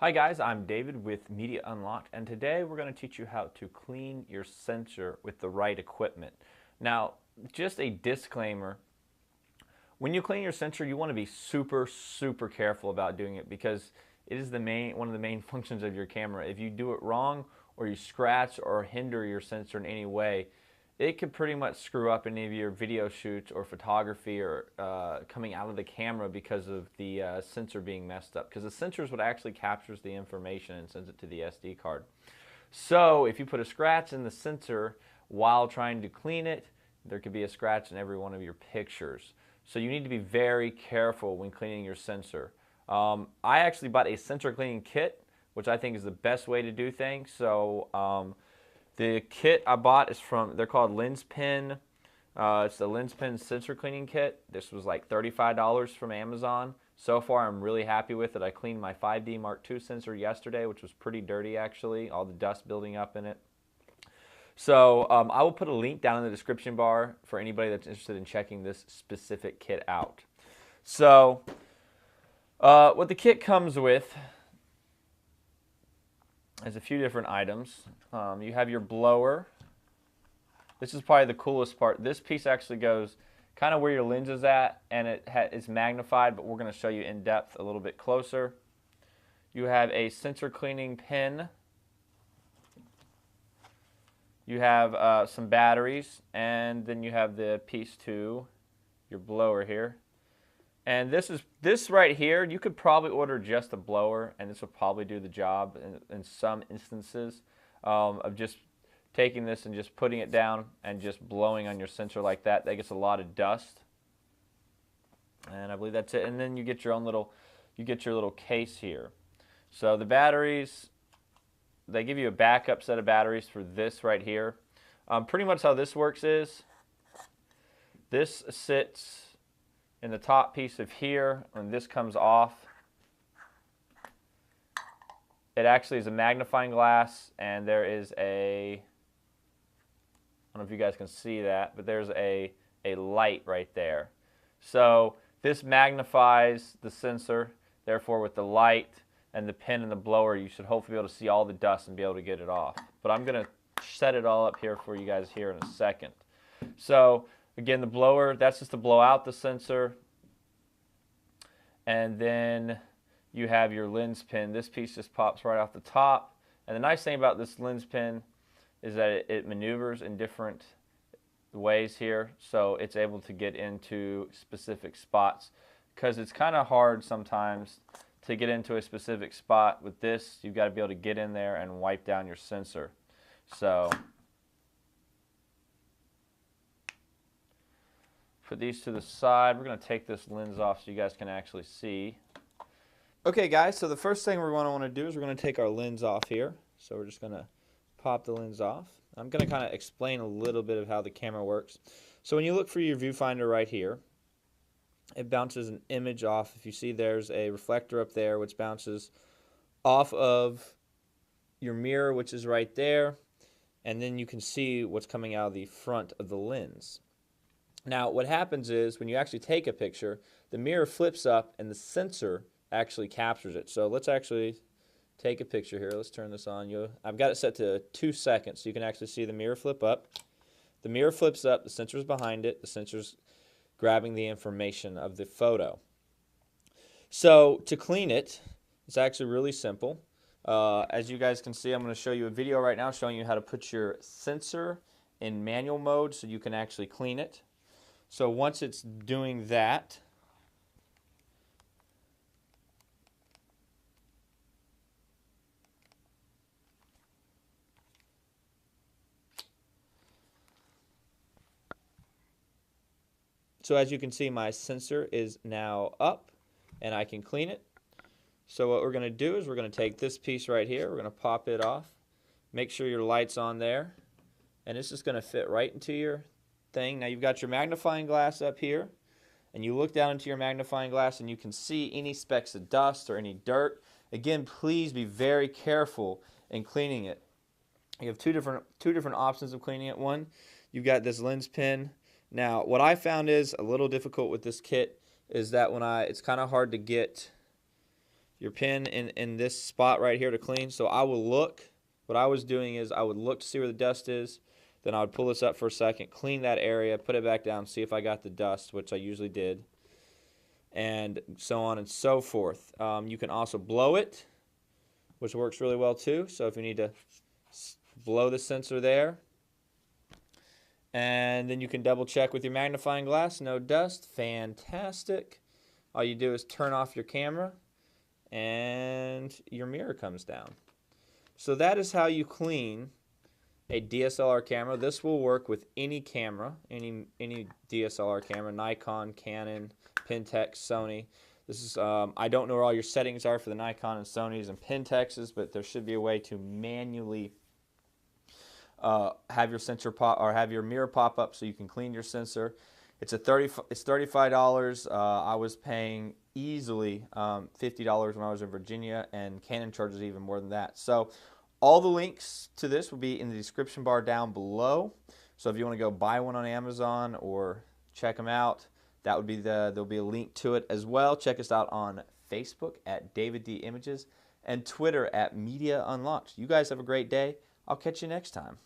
Hi guys, I'm David with Media Unlocked, and today we're going to teach you how to clean your sensor with the right equipment. Now, just a disclaimer, when you clean your sensor, you want to be super careful about doing it because it is one of the main functions of your camera. If you do it wrong or you scratch or hinder your sensor in any way, it could pretty much screw up any of your video shoots or photography or coming out of the camera because of the sensor being messed up. Because the sensor is what actually captures the information and sends it to the SD card. So if you put a scratch in the sensor while trying to clean it, there could be a scratch in every one of your pictures. So you need to be very careful when cleaning your sensor. I actually bought a sensor cleaning kit, which I think is the best way to do things. So the kit I bought is they're called Lenspen. It's the Lenspen sensor cleaning kit. This was like $35 from Amazon. So far, I'm really happy with it. I cleaned my 5D Mark II sensor yesterday, which was pretty dirty actually, all the dust building up in it. So I will put a link down in the description bar for anybody that's interested in checking this specific kit out. So what the kit comes with is a few different items. You have your blower. This is probably the coolest part. This piece actually goes kind of where your lens is at, and it's magnified, but we're going to show you in depth a little bit closer. You have a sensor cleaning pin. You have some batteries, and then you have the piece to your blower here. And this right here, you could probably order just a blower, and this will probably do the job in some instances of just taking this and just putting it down and just blowing on your sensor like that. That gets a lot of dust. And I believe that's it. And then you get your little case here. So the batteries, they give you a backup set of batteries for this right here. Pretty much how this works is this sits in the top piece of here. When this comes off, it actually is a magnifying glass, and there is I don't know if you guys can see that, but there's a light right there. So this magnifies the sensor. Therefore, with the light and the pin and the blower, you should hopefully be able to see all the dust and be able to get it off. But I'm going to set it all up here for you guys here in a second. So again, the blower, that's just to blow out the sensor. And then you have your lens pin. This piece just pops right off the top. And the nice thing about this lens pin is that it maneuvers in different ways here. So it's able to get into specific spots, because it's kind of hard sometimes to get into a specific spot. With this, you've got to be able to get in there and wipe down your sensor. So put these to the side. We're going to take this lens off so you guys can actually see. Okay guys, so the first thing we're going to want to do is we're going to take our lens off here. So we're just going to pop the lens off. I'm going to kind of explain a little bit of how the camera works. So when you look for your viewfinder right here, it bounces an image off. If you see, there's a reflector up there which bounces off of your mirror, which is right there, and then you can see what's coming out of the front of the lens. Now what happens is when you actually take a picture, the mirror flips up and the sensor actually captures it. So let's actually take a picture here. Let's turn this on. I've got it set to 2 seconds so you can actually see the mirror flip up. The mirror flips up, the sensor's behind it, the sensor's grabbing the information of the photo. So to clean it, it's actually really simple. As you guys can see, I'm going to show you a video right now showing you how to put your sensor in manual mode so you can actually clean it. So once it's doing that, so as you can see, my sensor is now up and I can clean it. So what we're going to do is we're going to take this piece right here, we're going to pop it off, make sure your light's on there, and it's just going to fit right into your thing. Now you've got your magnifying glass up here, and you look down into your magnifying glass and you can see any specks of dust or any dirt. Again, please be very careful in cleaning it. You have two different options of cleaning it. One, you've got this lens pin. Now what I found is a little difficult with this kit is that it's kind of hard to get. your pin in this spot right here to clean. So I will look. What I was doing is I would look to see where the dust is. Then I would pull this up for a second, clean that area, put it back down, see if I got the dust, which I usually did, and so on and so forth. You can also blow it, which works really well too. So if you need to blow the sensor there, and then you can double check with your magnifying glass, no dust, fantastic. All you do is turn off your camera and your mirror comes down. So that is how you clean a DSLR camera. This will work with any camera, any DSLR camera, Nikon, Canon, Pentax, Sony. This is I don't know where all your settings are for the Nikon and Sonys and Pentaxes, but there should be a way to manually have your sensor pop or have your mirror pop up so you can clean your sensor. It's $35. I was paying easily $50 when I was in Virginia, and Canon charges even more than that. So all the links to this will be in the description bar down below. So if you want to go buy one on Amazon or check them out, that would be there'll be a link to it as well. Check us out on Facebook at David D Images and Twitter at Media Unlocked. You guys have a great day. I'll catch you next time.